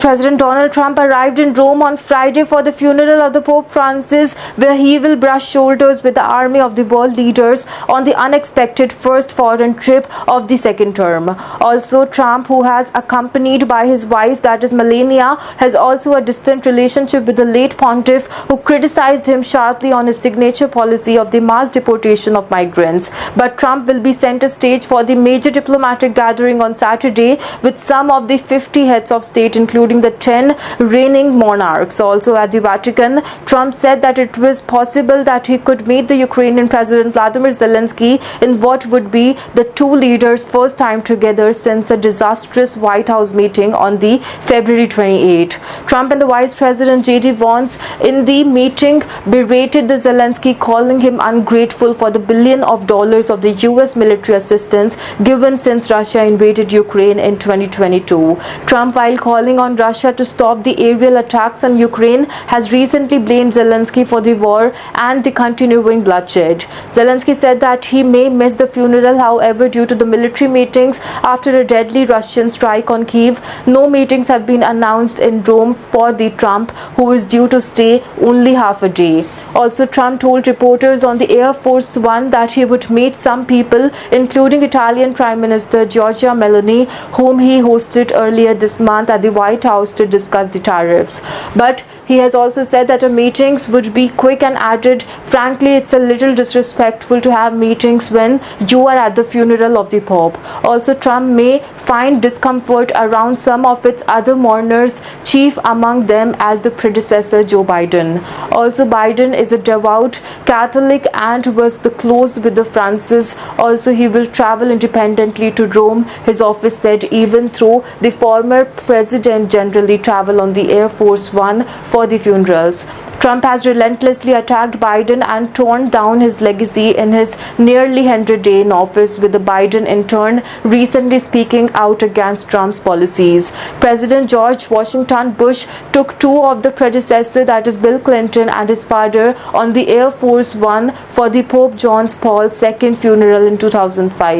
President Donald Trump arrived in Rome on Friday for the funeral of the Pope Francis, where he will brush shoulders with the army of the world leaders on the unexpected first foreign trip of the second term. Also, Trump, who has accompanied by his wife, that is Melania, has also a distant relationship with the late pontiff, who criticized him sharply on his signature policy of the mass deportation of migrants. But Trump will be center stage for the major diplomatic gathering on Saturday with some of the 50 heads of state, including the 10 reigning monarchs. Also at the Vatican, Trump said that it was possible that he could meet the Ukrainian President Vladimir Zelensky in what would be the two leaders' first time together since a disastrous White House meeting on the February 28. Trump and the Vice President J.D. Vance in the meeting berated the Zelensky, calling him ungrateful for the $billion of the U.S. military assistance given since Russia invaded Ukraine in 2022. Trump, while calling on Russia to stop the aerial attacks on Ukraine, has recently blamed Zelensky for the war and the continuing bloodshed. Zelensky said that he may miss the funeral, however, due to the military meetings after a deadly Russian strike on Kyiv. No meetings have been announced in Rome for the Trump, who is due to stay only half a day. Also, Trump told reporters on the Air Force One that he would meet some people, including Italian Prime Minister Giorgia Meloni, whom he hosted earlier this month at the White House to discuss the tariffs. But he has also said that the meetings would be quick and added, frankly, it's a little disrespectful to have meetings when you are at the funeral of the Pope. Also, Trump may find discomfort around some of its other mourners, chief among them as the predecessor Joe Biden. Also, Biden is a devout Catholic and was close with the Francis. Also, he will travel independently to Rome, his office said, even though the former president generally travel on the Air Force One for the funerals. Trump has relentlessly attacked Biden and torn down his legacy in his nearly 100-day in office, with the Biden in turn recently speaking out against Trump's policies. President George Washington Bush took two of the predecessors, that is Bill Clinton and his father, on the Air Force One for the Pope John Paul II funeral in 2005.